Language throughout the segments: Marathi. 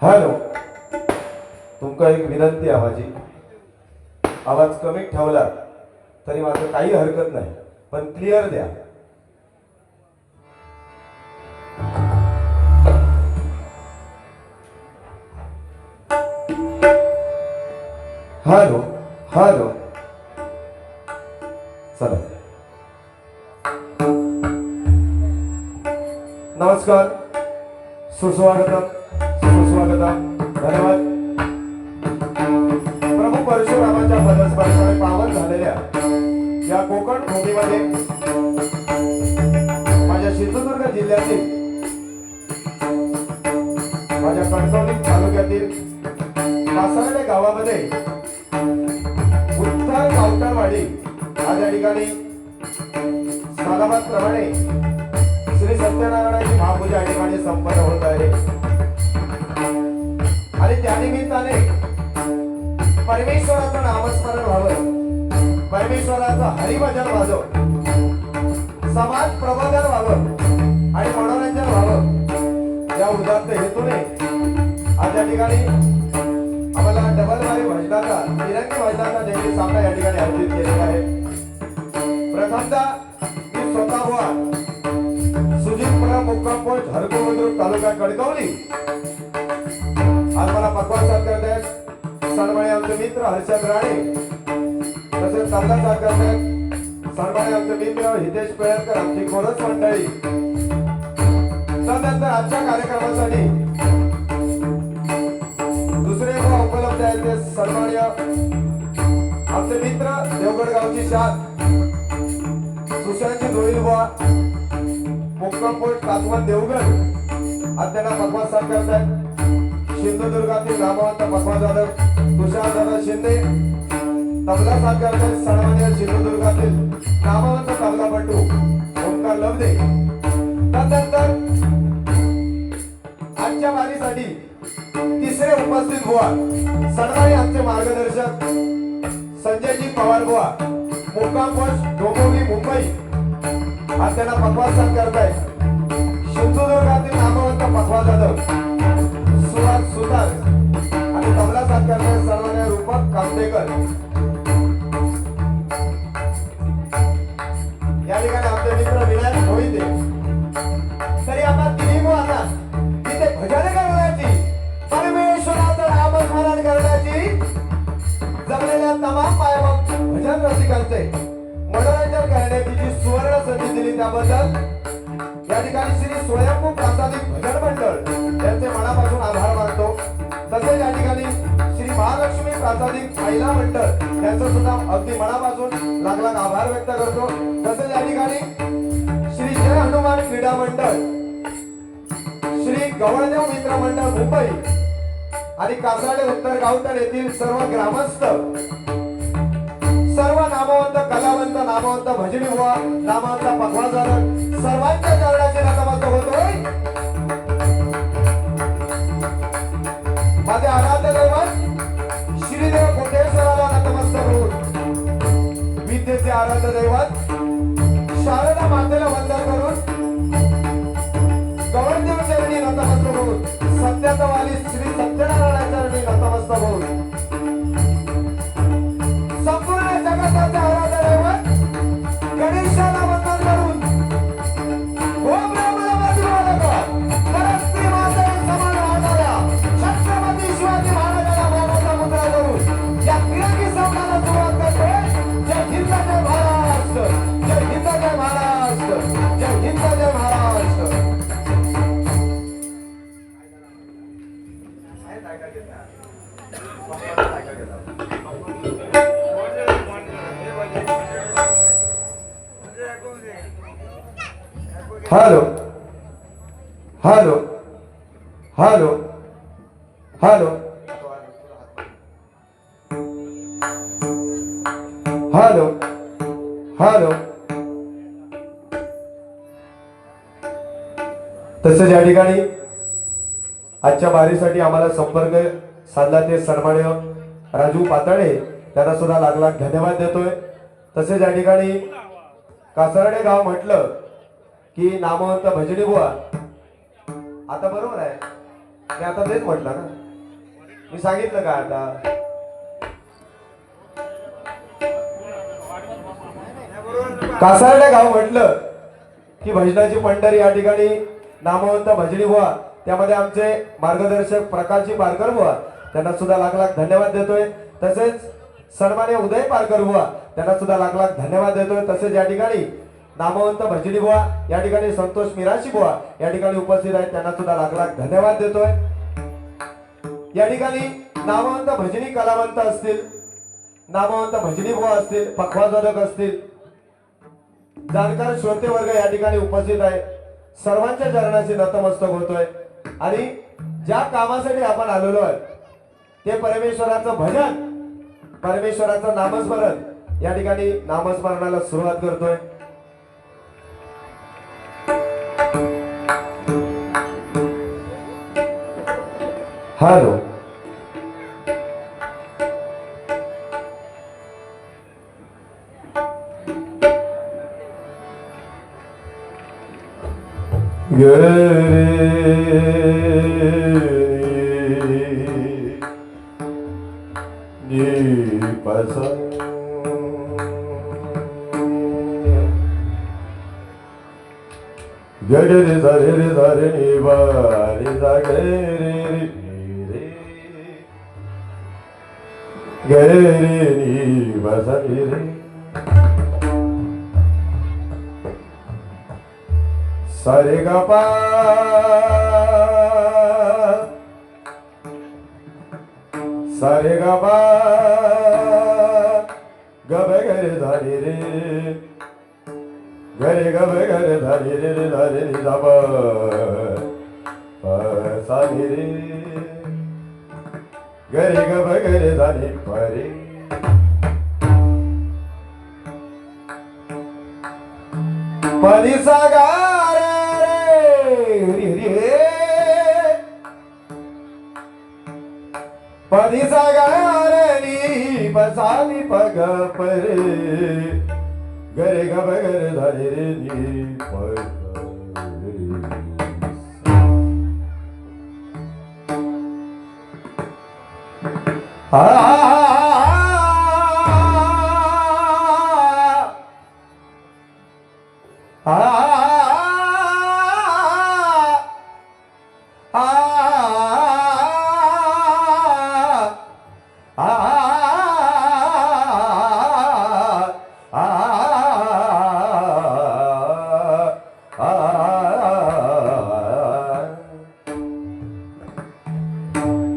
हॅलो, तुमका एक विनंती आहे माझी. आवाज कमी ठेवला तरी माझं काही हरकत नाही, पण क्लिअर द्या. हॅलो हॅलो, चला. नमस्कार, सुस्वागतम सुस्वागतम. धन्यवाद. प्रभू परशुरामाच्या पदस्पर्शाने पावन झालेल्या या कोकण भूमीमध्ये माझ्या सिंधुदुर्ग जिल्ह्यातील माझ्या कणकवली तालुक्यातील कासारडे गावामध्ये उत्तर कावटरवाडी या ठिकाणी सालाबादप्रमाणे श्री सत्यनारायणाची महापूजा या ठिकाणी संपन्न होत आहे. आणि त्यानिमित्ताने परमेश्वराचं नामस्मरण व्हावं, परमेश्वराचं हरिभजन व्हावं, समाज प्रबोधन व्हावं आणि मनोरंजन व्हावं या उदात्त हेतूने आज या ठिकाणी आम्हाला डबल वारी भजनाचा तिरंगी भजनाचा देखील सामना या ठिकाणी आयोजित केलेला आहे. प्रथमतः मी स्वतः बुवा सुजितपुरा मुक्काम पोस्ट हरकुंद्रुक तालुका कणकवली आज मला पक्वास साथ करत आहेत सन्माननीय आमचे मित्र हर्षद राणे, तसेच तबला साथ करत आहेत सन्माननीय आमचे मित्र हितेश पेळकर, आमची कोरस मंडळी. त्यानंतर आजच्या कार्यक्रमासाठी दुसरे उपलब्ध आहेत ते सन्माननीय आमचे मित्र देवगड गावची शाख सुशांतची जोईल बुवा मुक्काम पोस्ट कासवण देवगड आज त्यांना पक्वास साथ करत आहेत. सिंधुदुर्गातील नामवंत पक्वास वादक तुषार दादा शिंदे तबला साथ करत आहेत. सन्माननीय सिंधुदुर्गातील नामवंत तबलापटू ओंकार लवदे. त्यानंतर आजच्या वारीसाठी तिसरे उपस्थित बुवा सन्माननीय आमचे मार्गदर्शक संजयजी पवार बुवा मुक्काम पोस्ट डोंबिवली मुंबई आज त्यांना पक्वास साथ करत आहेत. सिंधुदुर्गातील नामवंत पक्वास वादक सुहास सुतार आणि तबला साथ करत आहेत सन्माननीय रूपक कामदेकर. या ठिकाणी आमचे मित्र विनायक मोहिते. तरी आता तिन्ही बुवांना तिथे भजन करण्याची, परमेश्वराचं नामस्मरण करण्याची जमलेल्या तमाम मायबाप भजन रसिकांचे मनोरंजन करण्याची जी सुवर्ण संधी दिली त्याबद्दल या ठिकाणी श्री स्वयंभू प्रासादिक भजन मंडळ यांचे मनापासून आभार मानतो. तसेच या ठिकाणी श्री महालक्ष्मी प्रासादिक महिला मंडळ यांचा सुद्धा अगदी मनापासून लाख आभार व्यक्त करतो. तसेच या ठिकाणी श्री जय हनुमान क्रीडा मंडळ, श्री गवळदेव मित्र मंडळ मुंबई आणि कासारडे उत्तर गावठण येथील सर्व ग्रामस्थ, सर्व नामवंत कलावंत, नामवंत भजनी बुवा, नामवंत पक्वास वादक सर्वांच्या चरणाचे नतमस्तक होतोय. माझे आराध्य दैवत श्रीदेव कोटेश्वराला नतमस्तक होऊन, विद्येचे आराध्य दैवत शारदा मातेला वंदन करून, गवळदेव चरणी नतमस्तक होऊन, सत्याचा वाली श्री सत्यनारायण चरणी नतमस्तक होऊन, संपूर्ण जगताचे आराध्य दैवत गणेशाला वंदन करून, ओम राम रामाची मालका परस्त्री मातेला समान वाहणाऱ्या छत्रपती शिवाजी महाराजांना मानाचा मुद्रा करून या तिरंगी सामन्याला सुरुवात करतोय. जय हिंद, जय महाराष्ट्र, जय हिंद, जय महाराष्ट्र, जय हिंद, जय Maharashtra. Hello hello hello hello hello hello. तसेच या ठिकाणी आजच्या वारीसाठी आम्हाला संपर्क साधला ते सन्माननीय राजू पातळे, त्यांना सुद्धा लाख धन्यवाद देतोय. तसेच या ठिकाणी कासारडे गाव म्हटलं की नामवंत भजनी बुवा, आता बरोबर आहे मी आता तेच म्हटलं ना, मी सांगितलं का आता. कासारडे गाव म्हटलं की भजनाची पंढरी या ठिकाणी नामवंत भजनी बुवा, त्यामध्ये आमचे मार्गदर्शक प्रकाशजी पारकर बुवा, त्यांना सुद्धा लाख लाख धन्यवाद देतोय. तसेच सन्मान्य उदय पारकर बुवा, त्यांना सुद्धा लाख लाख धन्यवाद देतोय. तसेच या ठिकाणी नामवंत भजनी बुवा या ठिकाणी संतोष मिराशी बुवा या ठिकाणी उपस्थित आहेत, त्यांना सुद्धा लाख लाख धन्यवाद देतोय. या ठिकाणी नामवंत भजनी कलावंत असतील, नामवंत भजनी बुवा असतील, पखवाजवादक असतील, जाणकार श्रोते वर्ग या ठिकाणी उपस्थित आहे. सर्वांच्या चरणाशी नतमस्तक होतोय आणि ज्या कामासाठी आपण आलेलो आहे ते परमेश्वराचं भजन, परमेश्वराचं नामस्मरण, या ठिकाणी नामस्मरणाला सुरुवात करतोय. हॅलो, गरे रे धरे रे धरे नी बारे जागे रे गरे रे नी बसरे रे सारे गा पा सारे गा पा गबे गरे धारे रे गरे गबे गरे धारे रे रे धारे रे दाबा सारे रे गरे गबे गरे धारे परे परी सागा पदी सागारनी बसाली पग परे गरे गब गरे धरे रे नी पग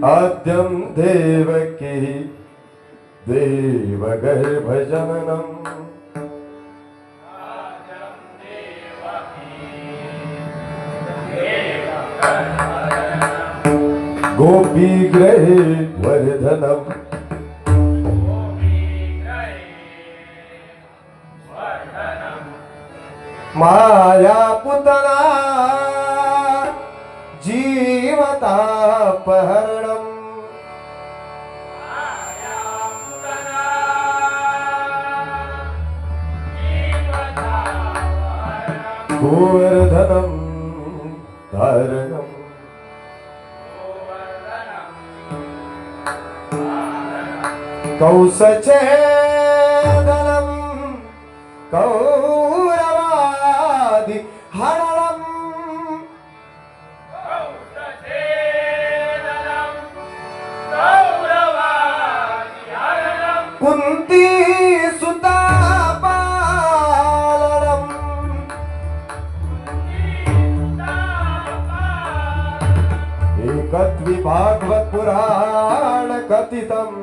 आद्यं देवकी देवगर्भजननम् गोपीगृहे वर्धनम् मायापुतना जीवतापहरणम् गोवर्धनं धारणम् कौसछेदनं कौरवादि हरणम् कुंती सुता पालनम् एकत्वि भागवत पुराण कथितम्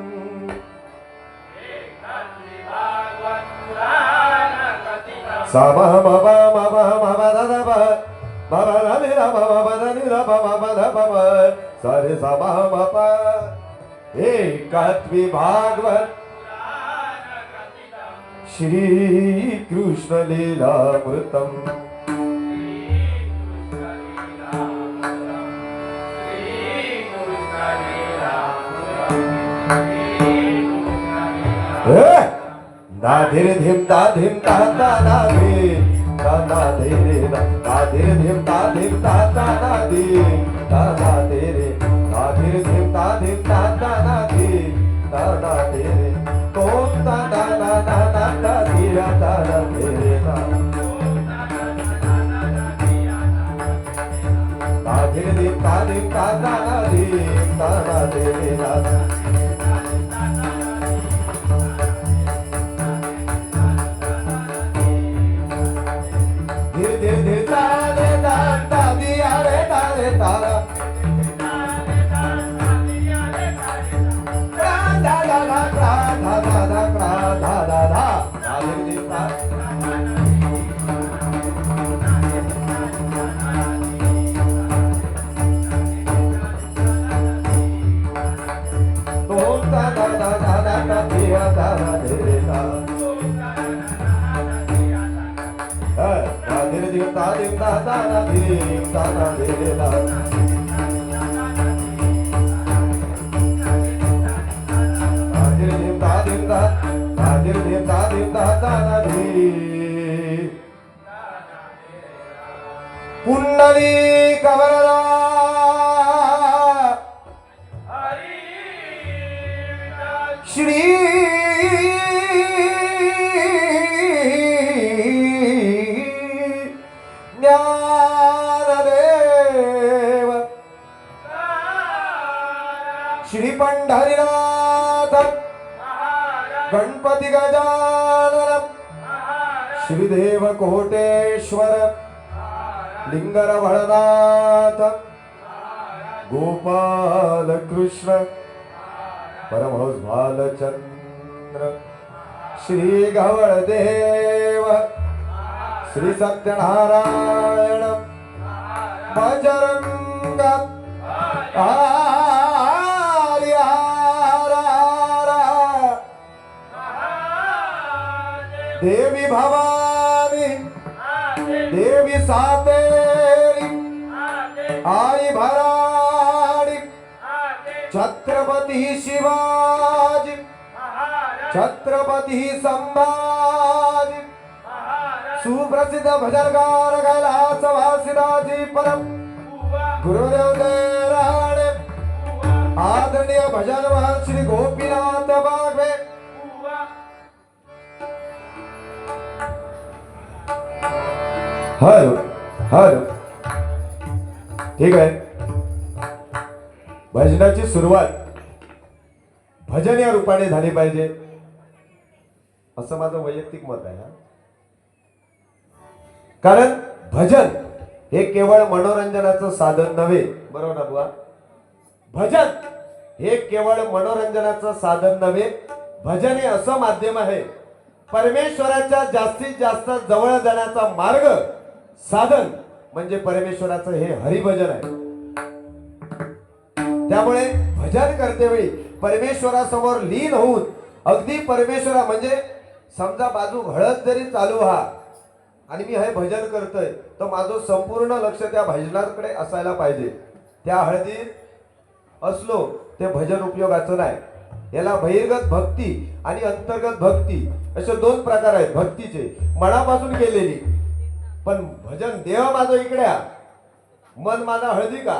सारे एकत्वि भागवत श्री कृष्ण लीलामृतम् धीरे धिम ता धिम ता ता ना धीम ता ना धीरे ता धीरे धिम ता धिम ता ता ना धीम ता ना धीरे धीर धीम ता ता ना धीम ता ना धीरे तोम ता ना ना ना ना ता धीरा ता ना धीरे ता धीर धीम ता ना धीम ता ना धीरे ता धीर धीर धीर ता रे ता ता दिया रे ता रे तारा धा धा धा धा धा धा धा धा धा धा धीर धीर ता तोम ता धा धा धा धा धा दिया धा धा धीरे ता धीरे धीरे ता धीम ता ता ना धीम ता ना धीरे ता धीरे धीम ता धीरे धीम ता ता ना धीम कुंडली कवरदा श्री ज्ञानदेव श्री पंढरीनाथ गणपती गजानन श्रीदेव कोटेश्वर लिंगर वळनाथ गोपाल कृष्ण परमहंस भालचंद्र श्री गवळदेव श्री सत्यनारायण बजरंग देवी भवानी देवी सातेरी आई भराडी छत्रपती शिवाजी छत्रपती संभाजी सुप्रसिद्ध भजनगार कैलासवासिदाजी परम गुरुदेव राणे आदरणीय भजन महर्षी श्री गोपीनाथ बागवे हर हर ठीक आहे. भजनाची सुरुवात भजन या रूपाने झाली पाहिजे असं माझं वैयक्तिक मत आहे. कारण भजन हे केवळ मनोरंजनाचं साधन नव्हे. बरोबर ना बुवा? भजन हे केवळ मनोरंजनाचं साधन नव्हे. भजन हे असं माध्यम आहे परमेश्वराच्या जास्तीत जास्त जवळ जाण्याचा मार्ग साधन म्हणजे परमेश्वराचं हे हरिभजन आहे. त्यामुळे भजन करतेवेळी परमेश्वरासमोर लीन होऊन अगदी परमेश्वरा म्हणजे समजा बाजू हळद जरी चालू हा आणि मी हे भजन करतोय तर माझं संपूर्ण लक्ष त्या भजनाकडे असायला पाहिजे. त्या हळदीत असलो ते भजन उपयोगाचं नाही. याला बहिर्गत भक्ती आणि अंतर्गत भक्ती असे दोन प्रकार आहेत भक्तीचे. मनापासून केलेली पण भजन देह माझं इकडे मन माझा हळदी का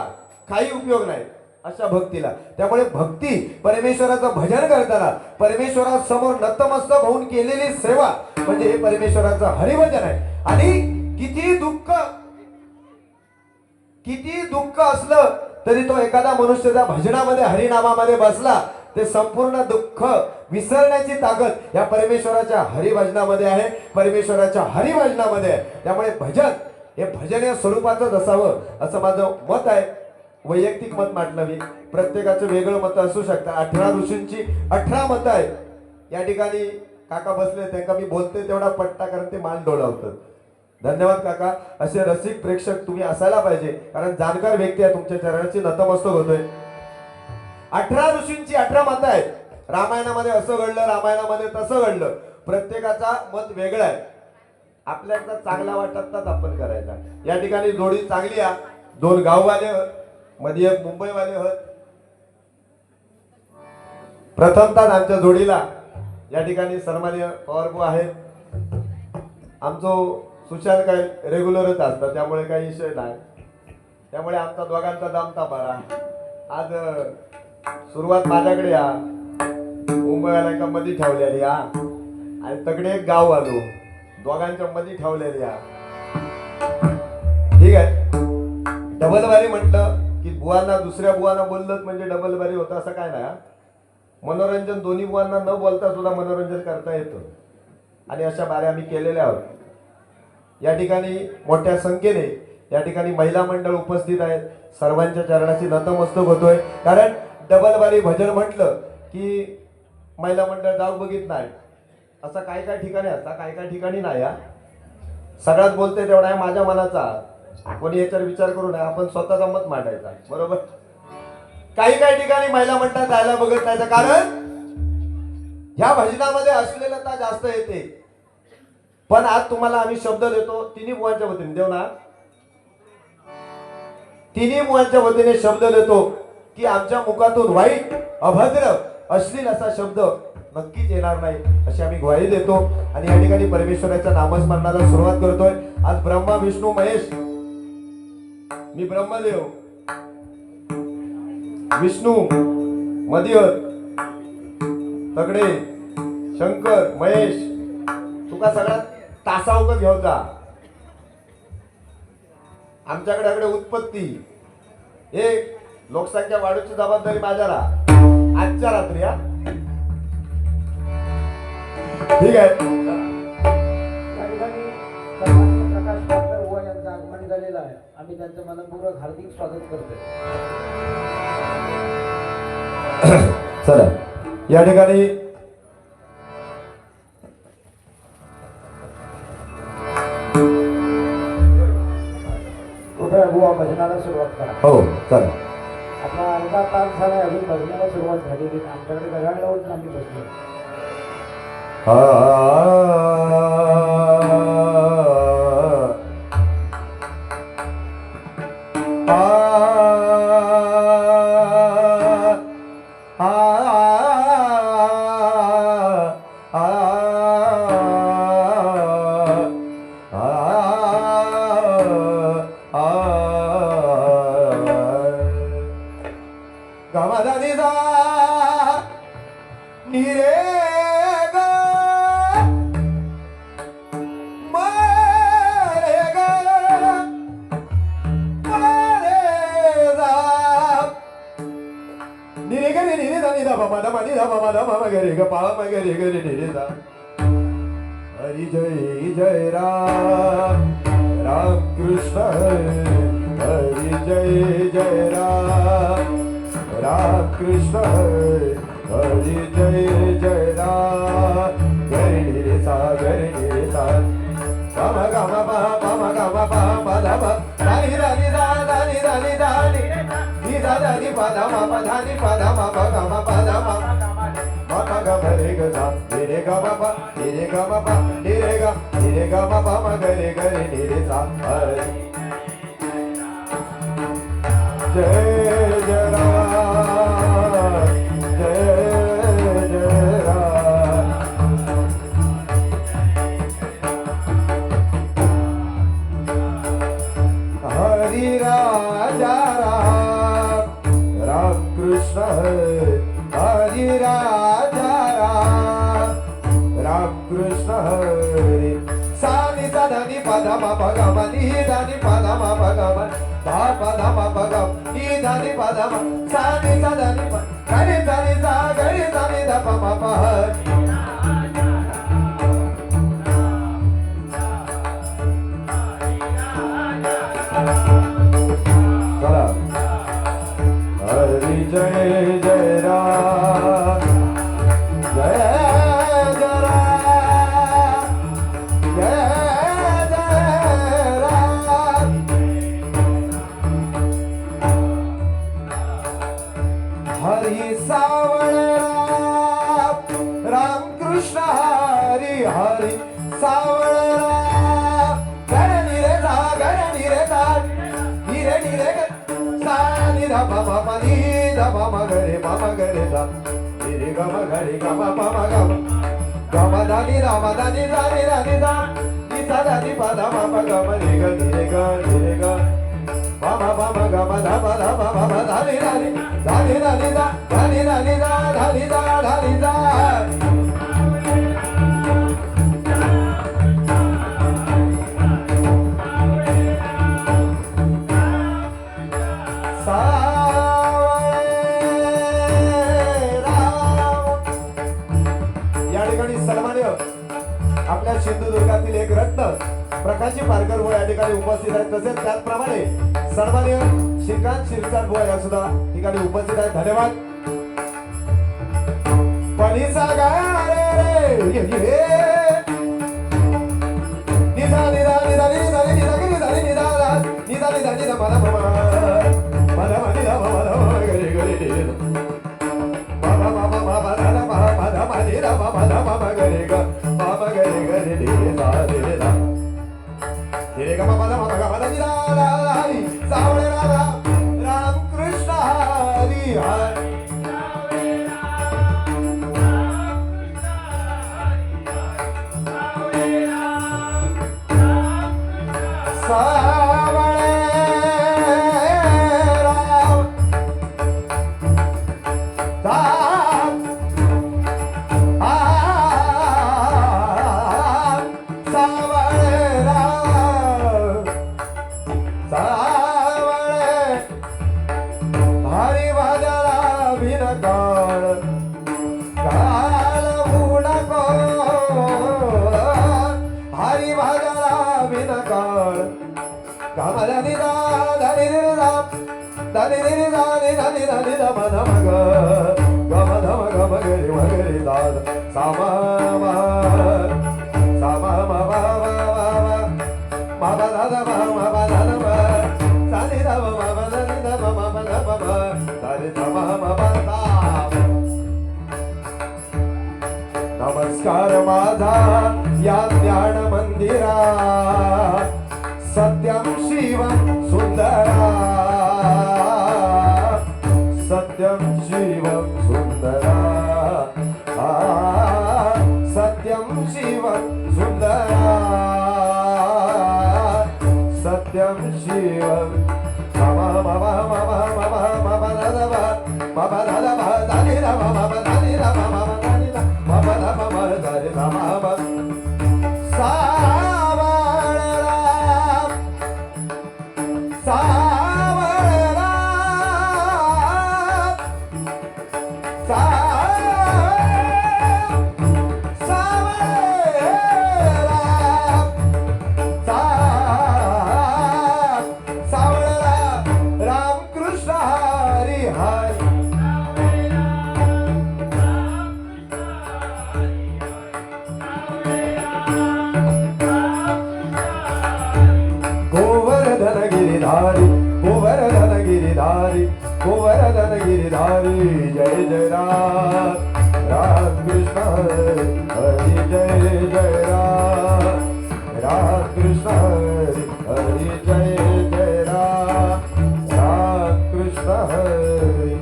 काही उपयोग नाही अशा भक्तीला. त्यामुळे भक्ती परमेश्वराचं भजन करताना परमेश्वरासमोर नतमस्तक होऊन केलेली सेवा म्हणजे हे परमेश्वराचं हरिभजन आहे. आणि किती दुःख असलं तरी तो एखादा मनुष्य त्या भजनामध्ये हरिनामामध्ये बसला ते संपूर्ण दुःख विसरण्याची ताकद या परमेश्वराच्या हरिभजनामध्ये आहे. परमेश्वराच्या हरिभजनामध्ये आहे. त्यामुळे भजन हे भजन या स्वरूपाचंच असावं असं माझं मत आहे. वैयक्तिक मत म्हटलं मी. प्रत्येकाचं वेगळं मत असू शकतं. 18 ऋषींची 18 मतं आहेत. या ठिकाणी काका बसले त्यांना मी बोलते तेवढा पट्टा कारण ते मान डोलावतात. धन्यवाद काका. असे रसिक प्रेक्षक तुम्ही असायला पाहिजे कारण जाणकार व्यक्ती आहे. तुमच्या चरणाची नतमस्तक होतोय. 18 ऋषींची 18 मतं आहेत. रामायणामध्ये असं घडलं रामायणामध्ये तसं घडलं. प्रत्येकाचा मत वेगळा आहे. आपल्याला चांगला वाटत तर आपण करायचा. या ठिकाणी जोडी चांगली आहे. 2 गाववाले मध्ये एक मुंबईवाले होत. प्रथमतः आमच्या जोडीला या ठिकाणी सन्माननीय पवारबू आहेत. आमचं सुशांत काय रेग्युलरच असतात त्यामुळे काही विषय नाही. त्यामुळे आमचा दोघांचा दामता बरा आज सुरुवात माझ्याकडे या मुंबईला एका मध्ये ठेवलेली या आणि तकडे एक गाव आलो दोघांच्या मध्ये ठेवलेली या. ठीक आहे. डबल बारी म्हटलं की बुवांना दुसऱ्या बुवांना बोललं म्हणजे डबल बारी होतं असं काय नाही. मनोरंजन दोन्ही बुवांना न बोलता सुद्धा मनोरंजन करता येतं आणि अशा बाऱ्या आम्ही केलेल्या आहोत. या ठिकाणी मोठ्या संख्येने या ठिकाणी महिला मंडळ उपस्थित आहेत. सर्वांच्या चरणाची नतमस्तक होतोय. कारण डबल बारी भजन म्हटलं की महिला मंडळ जाऊ बघित नाही असं काय काय ठिकाणी असतात काय काय ठिकाणी नाही. सगळ्यात बोलते तेवढा आहे माझ्या मनाचा. कोणी याच्यावर विचार करू नये. आपण स्वतःचा मत मांडायचा. बरोबर. काही काही ठिकाणी महिला मंडळ जायला बघत नाही कारण ह्या भजनामध्ये अश्लीलता जास्त येते. पण आज तुम्हाला आम्ही शब्द देतो तिन्ही बुवांच्या वतीने देऊ ना. तिन्ही बुवांच्या वतीने शब्द देतो की आमच्या मुखातून वाईट अभद्र अश्लील असा शब्द नक्कीच येणार नाही अशी आम्ही ग्वाही देतो. आणि या ठिकाणी परमेश्वराच्या नामस्मरणाला सुरुवात करतोय. आज ब्रह्मा विष्णू महेश मी ब्रह्मदेव विष्णू मदिहर तगडे शंकर महेश तुका सगळ्यात तासावक घेऊ जा. आमच्याकडे उत्पत्ती एक लोकसंख्या वाढूची जबाबदारी माझ्याला आजच्या रात्री. ठीक आहे. प्रकाश डॉक्टर ओवा यांचं आगमन झालेलं आहे. आम्ही त्यांचं मनपूर्वक हार्दिक स्वागत करतोय. चला या ठिकाणी कुठे बुवा भजनाला सुरुवात करा. हो चला. आता अर्धा तास झाला अजून भजनाला सुरुवात झालेली. आमच्याकडे गजाड लावून आम्ही बसलो. हरि जय जय राम राम कृष्ण हरि जय जय राम राम कृष्ण हरि जय जय राम. गरि रे सा गम गम पा ध प धानि धानि धा धानि धानि धानि धी धा धानि प ध म प धानि प ध म प ग म प ध म म ग म रे ग धा रे रे ग म प रे रे ग म प रे रे ग म प म ग रे रे रे सा. जय जय राम जय जय राम. हरि राजा राम राम कृष्ण हरि राजा राम राम कृष्ण हरि. सानि सा धनि प ध म प ग म नी धनि प ध म प ग म धा प ध म प ग म नी धनि प ध म सानि सा धनि प गरि धनि सा गरि धनि ध प म प ह. हरि जय जय राम जय जय राम जय जय राम. हरि सावळ राम राम कृष्ण हरि हरि सावळ राम. गण रे धा निरे निरे सा नि ध प म प नि ध प म ग रे प म ग रे धा नि रे ग म ग रे ग म प म ग ग म ध नि ध म ध नि ध नि ध नि ध नि सा ध नि प ध म प ग म रे ग नि रे ग प म प म ग म ध प ध प म प ध नि ध नि धानी धानी धा धानी धानी धा धानी धा धानी धा या ठिकाणी सन्मान्य आपल्या सिंधुदुर्गातील एक रत्न प्रकाशजी पारकर बुवा या ठिकाणी उपस्थित आहेत. तसेच त्याचप्रमाणे सन्मान्य श्रीकांत शिरसाट बुवा या सुद्धा ठिकाणी उपस्थित आहेत. धन्यवाद. पणीचा गारे रे निधा निधा निधा निधा निधा निधा निधा निधा निधा निधा मला मला निधा मला गरे गरे बाबा बाबा बाबा दादा बाबा दादा निधा बाबा दादा बाबा गरे ग बाबा गरे गरे निधा निधा रे ग बाबा दादा बाबा निधा हरी सावळे राम कृष्ण हरी हरी नमस्कार माझा या ज्ञान मंदिरा सत्यम शिवम सुंदरा सत्यम शिवम सुंदरा सत्यम शिवम सुंदरा सत्यम शिवम ममा ममा ममा ममा ममा दादा बाबा दादा दादी रामा बाबा दादी रामा बाबा दादी रामा बाबा बाबा दादी रामा बाबा गोवर्धन गिरिधारी जय जय राम राम कृष्ण हरि जय जय राम कृष्ण हरि जय जय राम कृष्ण हरि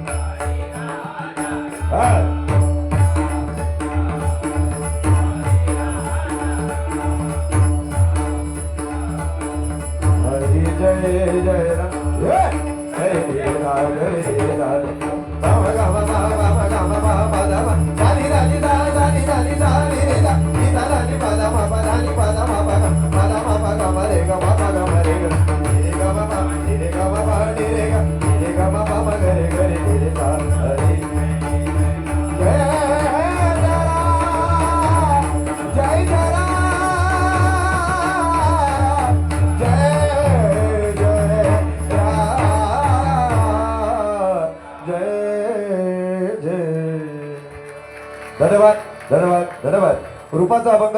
हरि जय जय राम धन्यवाद धन्यवाद धन्यवाद. रूपाचा अभंग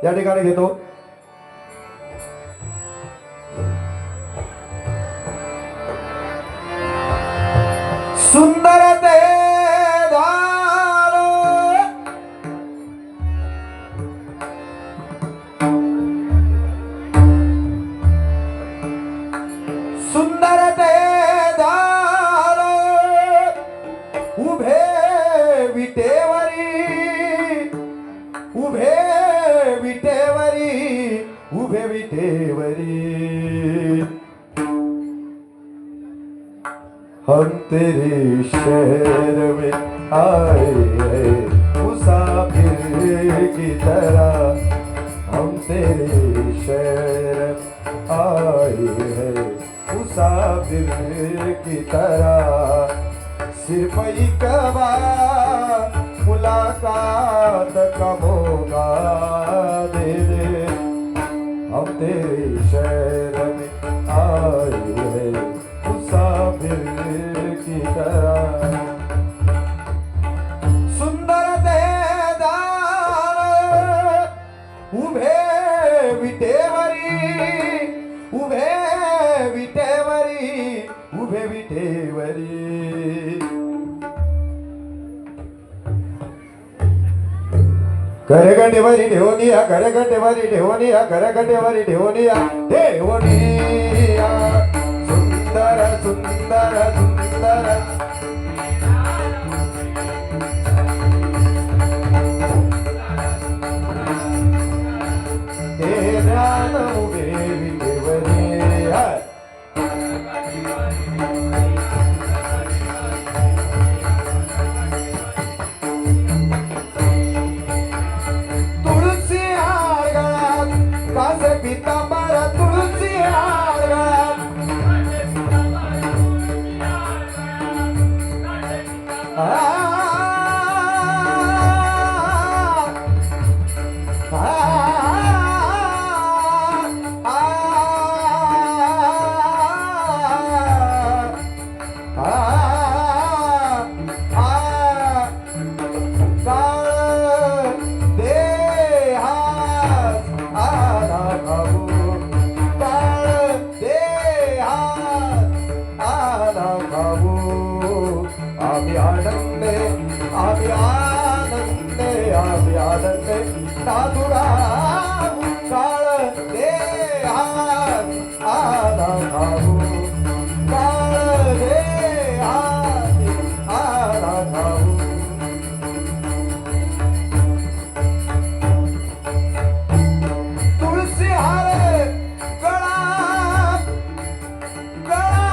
या ठिकाणी घेतो. सुंदर ते सुंदर ते उभे विटेवरी उभे विटेवरी उभे विटेवरी हम तेरे शहर में आए हैं मुसाफिर की तरह, हम तेरे शहर आए हैं मुसाफिर की तरह, सिर्फ एक बार मुलाकात का मौका दे दे, हम तेरे शहर में आए हैं मुसाफिर की तरह। सुंदर ते दार उभे विटेवरी, उभे विटेवरी, उभे विटेवरी, करगटेवरी ढेवनिया, करगटेवरी ढेवनिया, करगटेवरी ढेवनिया, ढेवनिया, सुंदर सुंदर सुंदर, ते ध्यान उभे विटेवरी, हाय. तुळसी हार गळ्यात, कासे पितांबर तुळसी हार गळ्यात, आ, आ, आम्ही आनंदे, आम्ही आनंदे, आम्ही आनंदे, साधुरा काळ देहात आला खाऊ, काळ देहात आला खाऊ. तुळसी हार गळ्यात, गळ्यात,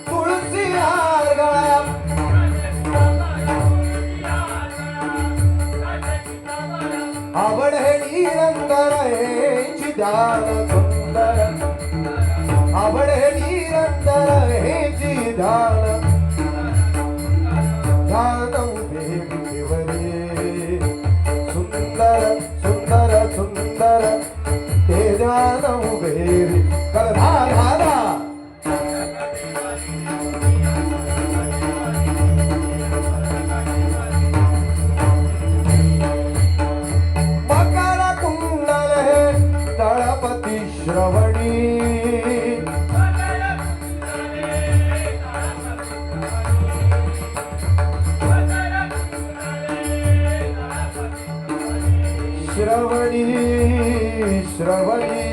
तुळसी हार गळ्यात, आवड हे निरंतर हेची ध्यान सुंदर, आवड हे निरंतर हेची ध्यान, ध्यान उभे विटेवरी, सुंदर सुंदर सुंदर, ते ध्यान उभे कलधा धादा, मकर कुंडल हे तळपती श्रवणी, श्रवणी श्रवणी,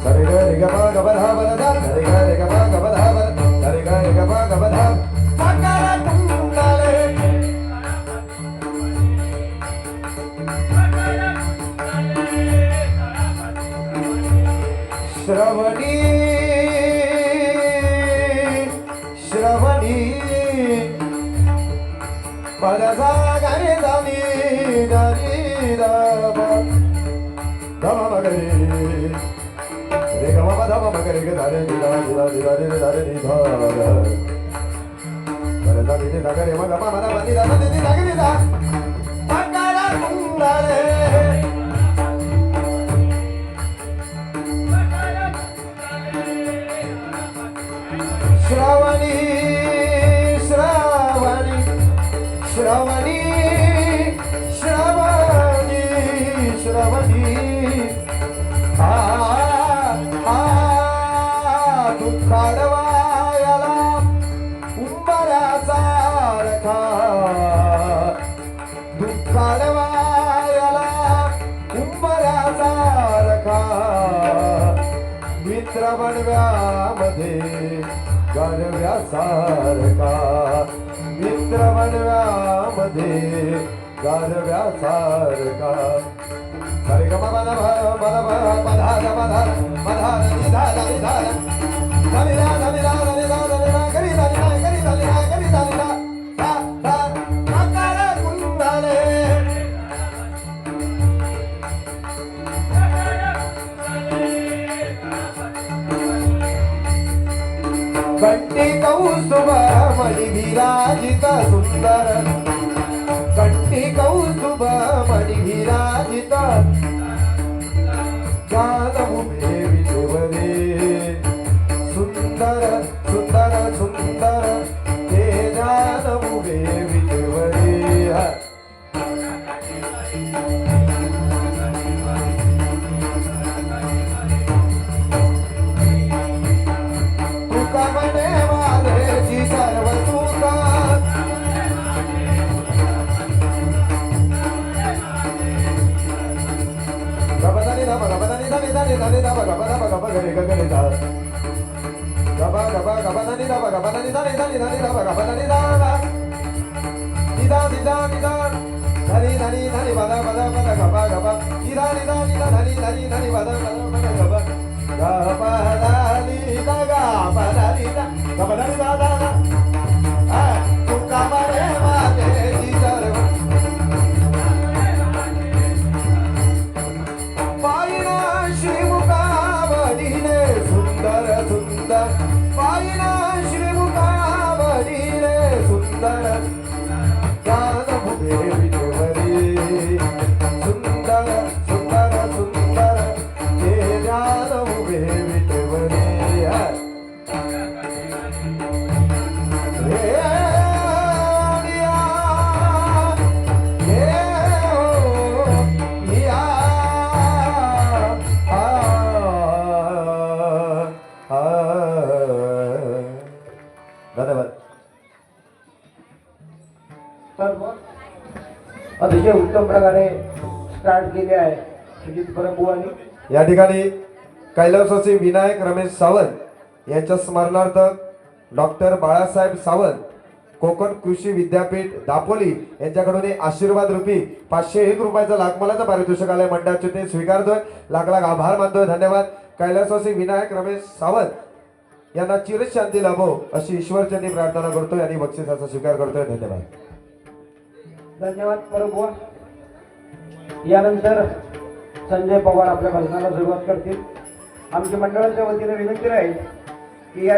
सरे ग रे ग प ग ब ध ब ध ध, सरे ग रे ग प ग ब ध ब ध, सरे ग रे ग प ग ब ध, मकर कुंडल श्रवणी श्रवणी, पदसा गरे धनी धनी ध ध म ग रे रे ग म प ध म ग रे ग ध रे नि ध नि ध नि ध रे ध रे नि ध रे ध नि ध ग रे म ग म ध नि ध नि ध ग नि ध, मकर कुंडल श्रवणी श्रवणी, श्रवणी श्रवणी श्रवणी, आ आ दुःख अडवायला उंबऱ्याचा रखा, दुःख अडवायला उंबऱ्याचा रखा, मित्र बनव्यामध्ये गारव्यासारखा, मित्र बनव्यामध्ये गारव्यासारखा. सारे ग मा दा मा दा मा धा दा मा धा मा धा नि धा दा नि धा दा धा नि धा धा नि धा धा नि धा धा नि धा गरी धा नि धा गरी धा नि धा गरी धा नि धा धा धा आकाळ कुंडाले. कंठी कौस्तुभ मणि विराजित सुंदर, कंठी कौस्तुभ मणि विराजित गानमुखे विठवरे. सुंदर सुंदर सुंदर ते गानमुखे विठवरे. तुका म्हणे माझी सर्व तुका, गबदानी दा गबदानी दा दानी दानी दा गबदा गब गरे गरे दा गबा गबा गबदानी दा गबदानी दानी दानी दानी दा गबदानी दा दिदा दिदा दिदा धनी धनी धनी बदा बदा बदा गबा गबा दिदा दिदा दिदा धनी धनी धनी बदा बदा गबा गबा दानी दा गबा दानी दा गबदानी दा दा आ तुका मारे माते जी सर्व पायना श्रीमुखावरीने सुंदर सुंदर, पायना श्रीमुखावरीने सुंदर गानमुखे विठवरे. सुंदर सुंदर सुंदर ते गानमुखे विठवरे. हे आडिया, हे हो या धन्यवाद. सर्व अतिशय उत्तम प्रकारे स्टार्ट केले आहे सुजित परमबुवांनी. या ठिकाणी कैलासवासी विनायक रमेश सावंत यांच्या स्मरणार्थ डॉक्टर बाळासाहेब सावंत कोकण कृषी विद्यापीठ दापोली यांच्याकडून आशीर्वाद रूपी 501 रुपयाचा लाखमोलाचा पारितोषिक आलंय. मंडळाचे ते स्वीकारतोय. लाख लाख आभार मानतोय. धन्यवाद. कैलासवासी विनायक रमेश सावंत यांना चिरशांती लाभो अशी ईश्वरचरणी प्रार्थना करतोय आणि बक्षिसाचा स्वीकार करतोय. धन्यवाद. धन्यवाद परमबुवा. यानंतर संजय पवार आपल्या भाषणाला सुरुवात करतील. आमच्या मंडळाच्या वतीने विनंती राहील की या